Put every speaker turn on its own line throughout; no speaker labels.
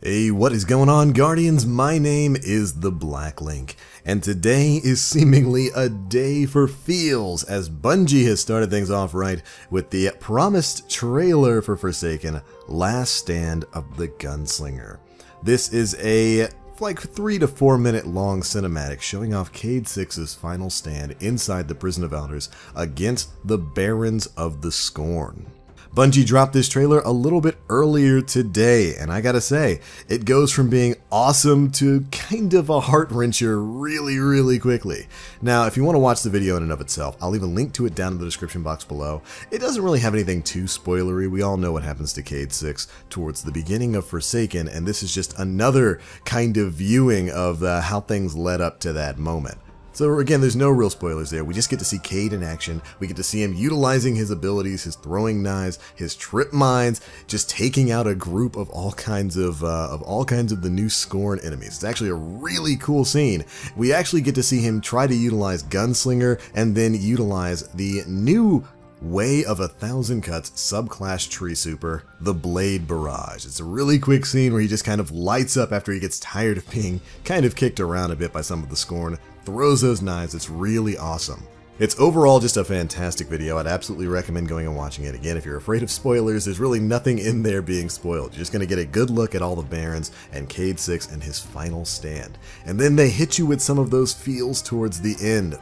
Hey, what is going on, Guardians? My name is the Black Link, and today is seemingly a day for feels as Bungie has started things off right with the promised trailer for Forsaken, Last Stand of the Gunslinger. This is a 3 to 4 minute long cinematic showing off Cayde 6's final stand inside the Prison of Elders against the Barons of the Scorn. Bungie dropped this trailer a little bit earlier today, and I gotta say, it goes from being awesome to kind of a heart-wrencher really quickly. Now, if you want to watch the video in and of itself, I'll leave a link to it down in the description box below. It doesn't really have anything too spoilery. We all know what happens to Cayde 6 towards the beginning of Forsaken, and this is just another kind of viewing of how things led up to that moment. So again, there's no real spoilers there. We just get to see Cayde in action. We get to see him utilizing his abilities, his throwing knives, his trip mines, just taking out a group of all kinds of the new Scorn enemies. It's actually a really cool scene. We actually get to see him try to utilize Gunslinger and then utilize the new Way of 1,000 Cuts subclass tree super, the Blade Barrage. It's a really quick scene where he just kind of lights up after he gets tired of being kind of kicked around a bit by some of the Scorn, throws those knives. It's really awesome. It's overall just a fantastic video. I'd absolutely recommend going and watching it. Again, if you're afraid of spoilers, there's really nothing in there being spoiled. You're just going to get a good look at all the Barons and Cayde 6 and his final stand. And then they hit you with some of those feels towards the end.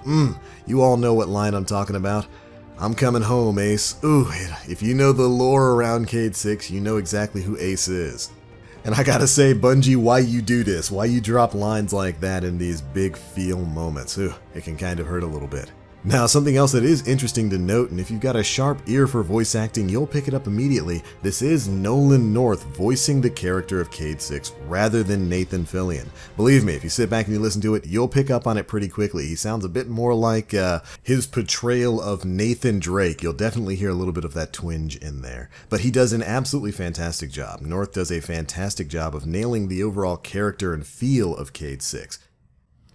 You all know what line I'm talking about. I'm coming home, Ace. Ooh, if you know the lore around Cayde 6, you know exactly who Ace is. And I gotta say, Bungie, why you do this, why you drop lines like that in these big feel moments. Ooh, it can kind of hurt a little bit. Now, something else that is interesting to note, and if you've got a sharp ear for voice acting, you'll pick it up immediately. This is Nolan North voicing the character of Cayde 6 rather than Nathan Fillion. Believe me, if you sit back and you listen to it, you'll pick up on it pretty quickly. He sounds a bit more like his portrayal of Nathan Drake. You'll definitely hear a little bit of that twinge in there. But he does an absolutely fantastic job. North does a fantastic job of nailing the overall character and feel of Cayde 6.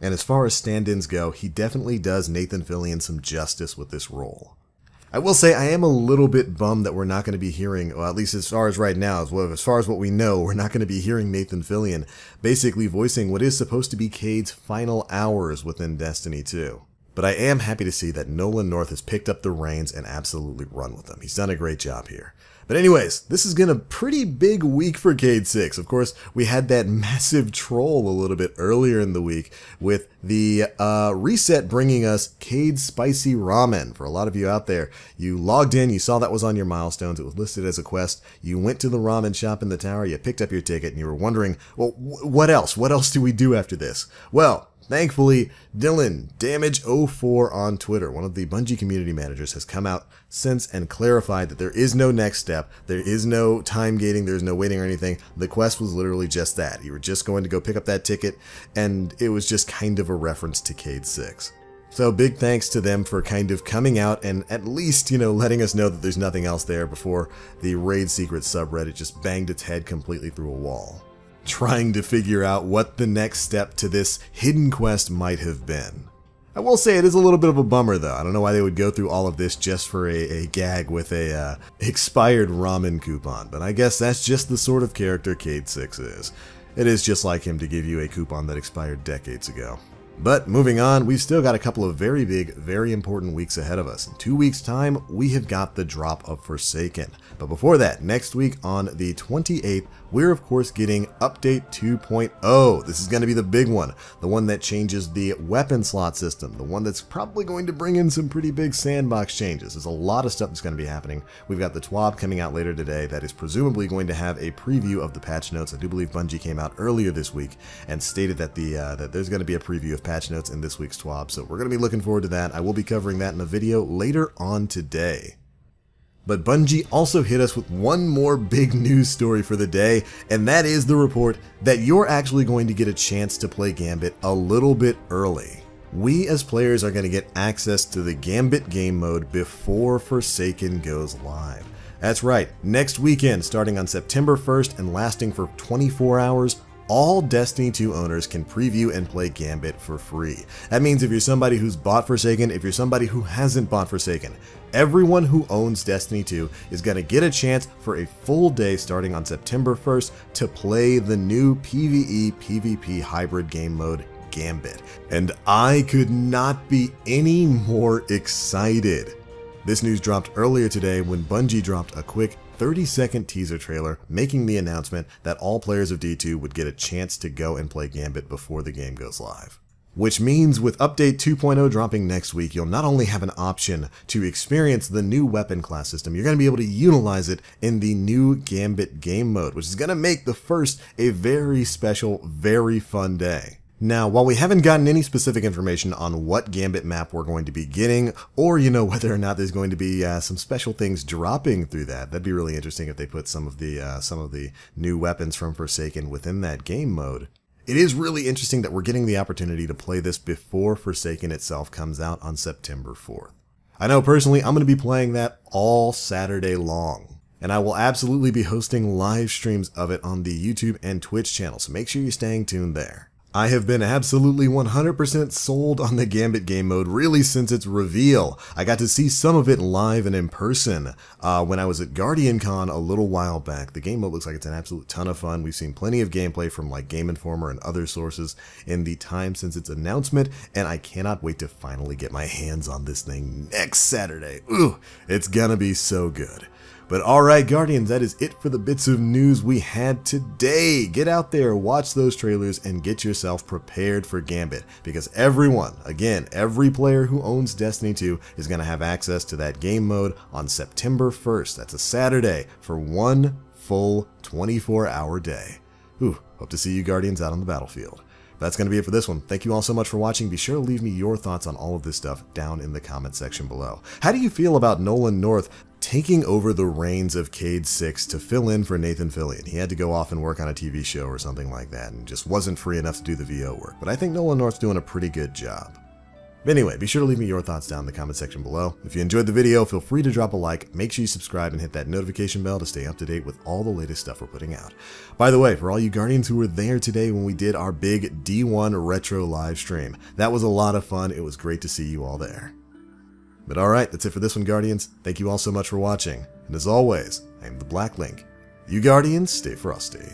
And as far as stand-ins go, he definitely does Nathan Fillion some justice with this role. I will say I am a little bit bummed that we're not going to be hearing, well, at least as far as right now, as far as what we know, we're not going to be hearing Nathan Fillion basically voicing what is supposed to be Cayde's final hours within Destiny 2. But I am happy to see that Nolan North has picked up the reins and absolutely run with them. He's done a great job here. But anyways, this has been a pretty big week for Cayde 6. Of course, we had that massive troll a little bit earlier in the week with the reset bringing us Cayde Spicy Ramen. For a lot of you out there, you logged in, you saw that was on your milestones, it was listed as a quest, you went to the ramen shop in the tower, you picked up your ticket, and you were wondering, well, what else? What else do we do after this? Well, thankfully, Dylan, Damage04 on Twitter, one of the Bungie community managers, has come out since and clarified that there is no next step, there is no time gating, there's no waiting or anything. The quest was literally just that. You were just going to go pick up that ticket, and it was just kind of a reference to Cayde 6. So big thanks to them for kind of coming out and at least, letting us know that there's nothing else there before the Raid Secrets subreddit just banged its head completely through a wall, trying to figure out what the next step to this hidden quest might have been. I will say it is a little bit of a bummer though. I don't know why they would go through all of this just for a gag with a expired ramen coupon, but I guess that's just the sort of character Cayde 6 is. It is just like him to give you a coupon that expired decades ago. But moving on, we've still got a couple of very big, very important weeks ahead of us. In 2 weeks' time, we have got the drop of Forsaken. But before that, next week on the 28th, we're of course getting Update 2.0. This is going to be the big one, the one that changes the weapon slot system, the one that's probably going to bring in some pretty big sandbox changes. There's a lot of stuff that's going to be happening. We've got the TWAB coming out later today that is presumably going to have a preview of the patch notes. I do believe Bungie came out earlier this week and stated that that there's going to be a preview of patch notes in this week's TWAB, so we're going to be looking forward to that. I will be covering that in a video later on today. But Bungie also hit us with one more big news story for the day, and that is the report that you're actually going to get a chance to play Gambit a little bit early. We as players are going to get access to the Gambit game mode before Forsaken goes live. That's right, next weekend, starting on September 1st and lasting for 24 hours, all Destiny 2 owners can preview and play Gambit for free. That means if you're somebody who's bought Forsaken, if you're somebody who hasn't bought Forsaken, everyone who owns Destiny 2 is going to get a chance for a full day starting on September 1st to play the new PvE PvP hybrid game mode Gambit. And I could not be any more excited. This news dropped earlier today when Bungie dropped a quick 30-second teaser trailer making the announcement that all players of D2 would get a chance to go and play Gambit before the game goes live. Which means with Update 2.0 dropping next week, you'll not only have an option to experience the new weapon class system, you're going to be able to utilize it in the new Gambit game mode, which is going to make the first a very special, very fun day. Now, while we haven't gotten any specific information on what Gambit map we're going to be getting, or, whether or not there's going to be some special things dropping through that'd be really interesting if they put some of the new weapons from Forsaken within that game mode. It is really interesting that we're getting the opportunity to play this before Forsaken itself comes out on September 4th. I know personally I'm going to be playing that all Saturday long, and I will absolutely be hosting live streams of it on the YouTube and Twitch channel, so make sure you're staying tuned there. I have been absolutely 100% sold on the Gambit game mode really since its reveal. I got to see some of it live and in person when I was at GuardianCon a little while back. The game mode looks like it's an absolute ton of fun. We've seen plenty of gameplay from like Game Informer and other sources in the time since its announcement, and I cannot wait to finally get my hands on this thing next Saturday. Ooh, it's gonna be so good. But alright Guardians, that is it for the bits of news we had today. Get out there, watch those trailers, and get yourself prepared for Gambit. Because everyone, again, every player who owns Destiny 2 is going to have access to that game mode on September 1st. That's a Saturday for one full 24-hour day. Ooh, hope to see you Guardians out on the battlefield. That's going to be it for this one. Thank you all so much for watching. Be sure to leave me your thoughts on all of this stuff down in the comment section below. How do you feel about Nolan North taking over the reins of Cade 6 to fill in for Nathan Fillion? He had to go off and work on a TV show or something like that and just wasn't free enough to do the VO work. But I think Nolan North's doing a pretty good job. But anyway, be sure to leave me your thoughts down in the comment section below. If you enjoyed the video, feel free to drop a like, make sure you subscribe and hit that notification bell to stay up to date with all the latest stuff we're putting out. By the way, for all you Guardians who were there today when we did our big D1 retro live stream, that was a lot of fun. It was great to see you all there. But alright, that's it for this one Guardians. Thank you all so much for watching, and as always, I am the Black Link. You Guardians, stay frosty.